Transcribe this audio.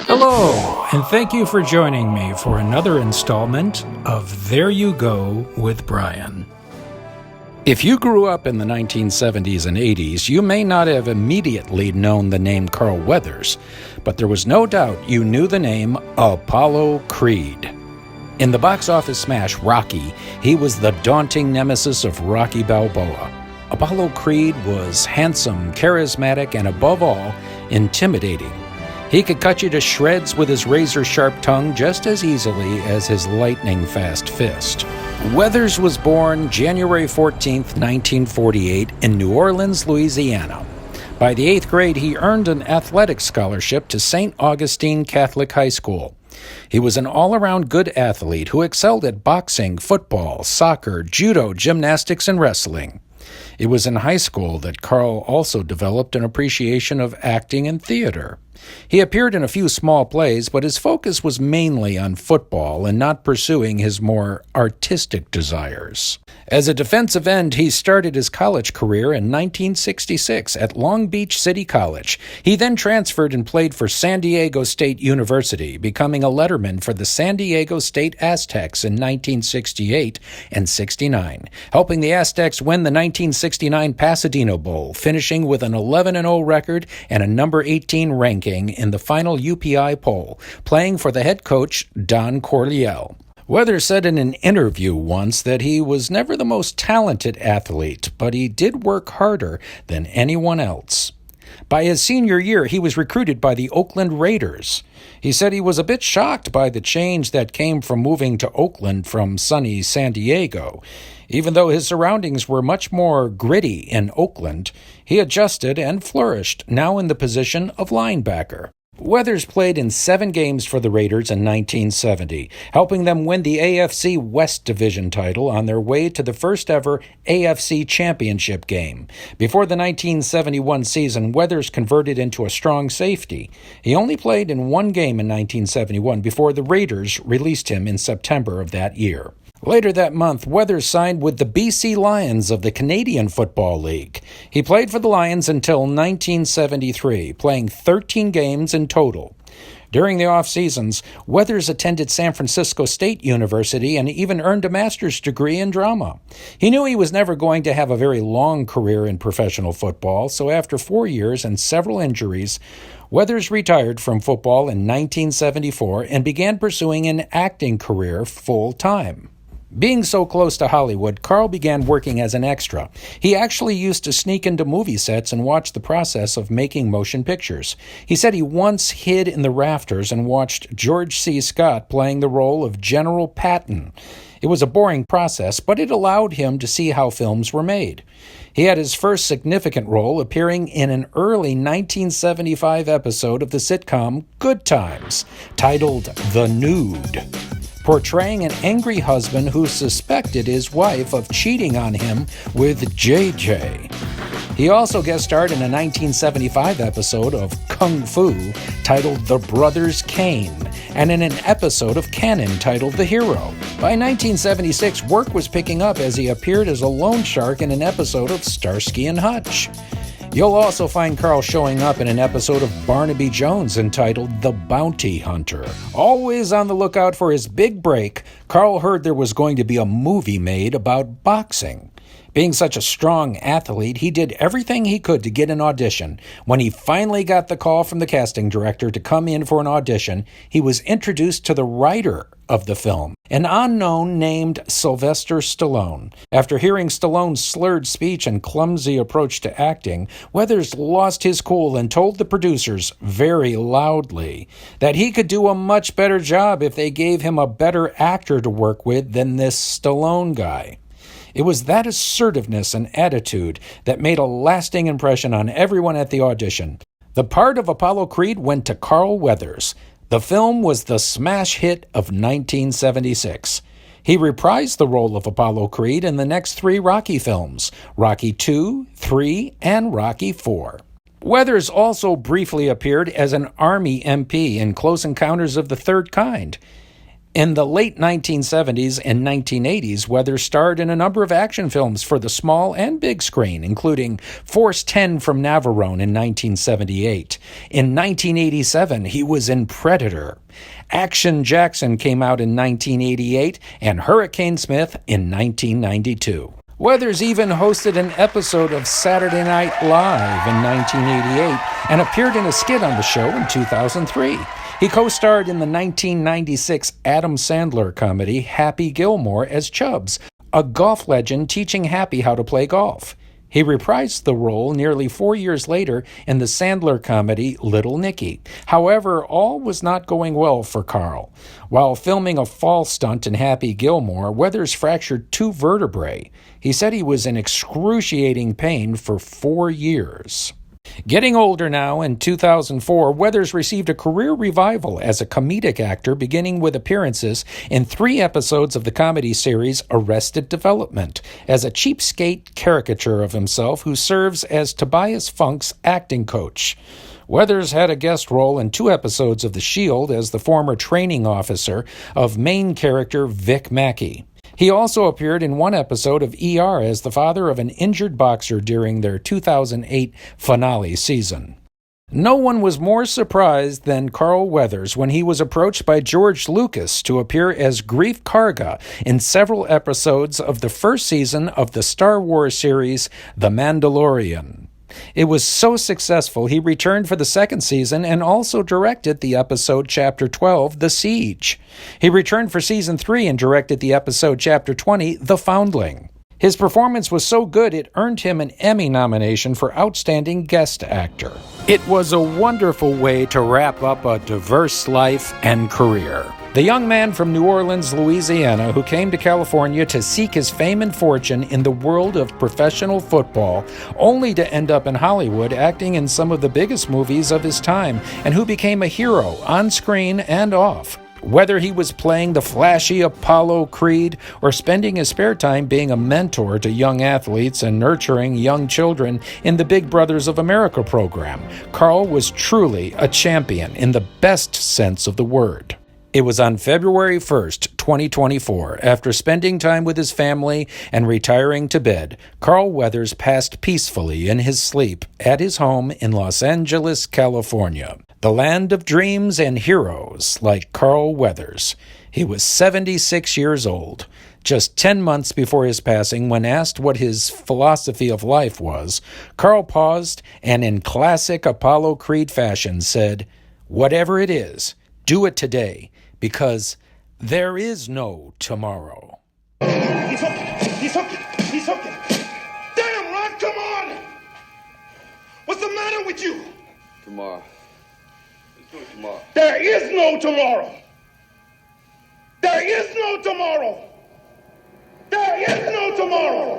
Hello, and thank you for joining me for another installment of There You Go with Bryan. If you grew up in the 1970s and 80s, you may not have immediately known the name CarlWeathers, but there was no doubt you knew the name Appollo Creed. In the box office smash Rocky, he was the daunting nemesis of Rocky Balboa. Appollo Creed was handsome, charismatic, and above all, intimidating. He could cut you to shreds with his razor-sharp tongue just as easily as his lightning-fast fist. Weathers was born January 14, 1948, in New Orleans, Louisiana. By the 8th grade, he earned an athletic scholarship to St. Augustine Catholic High School. He was an all-around good athlete who excelled at boxing, football, soccer, judo, gymnastics, and wrestling. It was in high school that Carl also developed an appreciation of acting and theater. He appeared in a few small plays, but his focus was mainly on football and not pursuing his more artistic desires. As a defensive end, he started his college career in 1966 at Long Beach City College. He then transferred and played for San Diego State University, becoming a letterman for the San Diego State Aztecs in 1968 and 69, helping the Aztecs win the 1969 Pasadena Bowl, finishing with an 11-0 record and a number 18 ranking in the final UPI poll, playing for the head coach, Don Coryell. Weathers said in an interview once that he was never the most talented athlete, but he did work harder than anyone else. By his senior year, he was recruited by the Oakland Raiders. He said he was a bit shocked by the change that came from moving to Oakland from sunny San Diego. Even though his surroundings were much more gritty in Oakland, he adjusted and flourished, now in the position of linebacker. Weathers played in 7 games for the Raiders in 1970, helping them win the AFC West Division title on their way to the first-ever AFC Championship game. Before the 1971 season, Weathers converted into a strong safety. He only played in 1 game in 1971 before the Raiders released him in September of that year. Later that month, Weathers signed with the BC Lions of the Canadian Football League. He played for the Lions until 1973, playing 13 games in total. During the off-seasons, Weathers attended San Francisco State University and even earned a master's degree in drama. He knew he was never going to have a very long career in professional football, so after 4 years and several injuries, Weathers retired from football in 1974 and began pursuing an acting career full-time. Being so close to Hollywood, Carl began working as an extra. He actually used to sneak into movie sets and watch the process of making motion pictures. He said he once hid in the rafters and watched George C. Scott playing the role of General Patton. It was a boring process, but it allowed him to see how films were made. He had his first significant role appearing in an early 1975 episode of the sitcom Good Times, titled The Nude, portraying an angry husband who suspected his wife of cheating on him with JJ. He also guest starred in a 1975 episode of Kung Fu titled The Brothers Kane, and in an episode of Cannon titled The Hero. By 1976, work was picking up as he appeared as a loan shark in an episode of Starsky and Hutch. You'll also find Carl showing up in an episode of Barnaby Jones entitled The Bounty Hunter. Always on the lookout for his big break, Carl heard there was going to be a movie made about boxing. Being such a strong athlete, he did everything he could to get an audition. When he finally got the call from the casting director to come in for an audition, he was introduced to the writer of the film, an unknown named Sylvester Stallone. After hearing Stallone's slurred speech and clumsy approach to acting, Weathers lost his cool and told the producers, very loudly, that he could do a much better job if they gave him a better actor to work with than this Stallone guy. It was that assertiveness and attitude that made a lasting impression on everyone at the audition. The part of Appollo Creed went to Carl Weathers. The film was the smash hit of 1976. He reprised the role of Appollo Creed in the next 3 Rocky films, Rocky II, III, and Rocky IV. Weathers also briefly appeared as an Army MP in Close Encounters of the Third Kind. In the late 1970s and 1980s, Weathers starred in a number of action films for the small and big screen, including Force 10 from Navarone in 1978. In 1987, he was in Predator. Action Jackson came out in 1988, and Hurricane Smith in 1992. Weathers even hosted an episode of Saturday Night Live in 1988 and appeared in a skit on the show in 2003. He co-starred in the 1996 Adam Sandler comedy Happy Gilmore as Chubbs, a golf legend teaching Happy how to play golf. He reprised the role nearly 4 years later in the Sandler comedy Little Nicky. However, all was not going well for Carl. While filming a fall stunt in Happy Gilmore, Weathers fractured 2 vertebrae. He said he was in excruciating pain for 4 years. Getting older now, in 2004, Weathers received a career revival as a comedic actor, beginning with appearances in 3 episodes of the comedy series Arrested Development, as a cheapskate caricature of himself who serves as Tobias Funk's acting coach. Weathers had a guest role in 2 episodes of The Shield as the former training officer of main character Vic Mackey. He also appeared in 1 episode of ER as the father of an injured boxer during their 2008 finale season. No one was more surprised than Carl Weathers when he was approached by George Lucas to appear as Greef Karga in several episodes of the first season of the Star Wars series The Mandalorian. It was so successful he returned for the 2nd season and also directed the episode Chapter 12, The Siege. He returned for Season 3 and directed the episode Chapter 20, The Foundling. His performance was so good it earned him an Emmy nomination for Outstanding Guest Actor. It was a wonderful way to wrap up a diverse life and career. The young man from New Orleans, Louisiana, who came to California to seek his fame and fortune in the world of professional football, only to end up in Hollywood acting in some of the biggest movies of his time, and who became a hero on screen and off. Whether he was playing the flashy Appollo Creed or spending his spare time being a mentor to young athletes and nurturing young children in the Big Brothers of America program, Carl was truly a champion in the best sense of the word. It was on February 1st, 2024, after spending time with his family and retiring to bed, Carl Weathers passed peacefully in his sleep at his home in Los Angeles, California, the land of dreams and heroes like Carl Weathers. He was 76 years old. Just 10 months before his passing, when asked what his philosophy of life was, Carl paused and in classic Appollo Creed fashion said, "Whatever it is, do it today, because there is no tomorrow." He's hooking. Damn, Rod, come on! What's the matter with you? Tomorrow. Let's do it tomorrow. There is no tomorrow. There is no tomorrow. There is no tomorrow.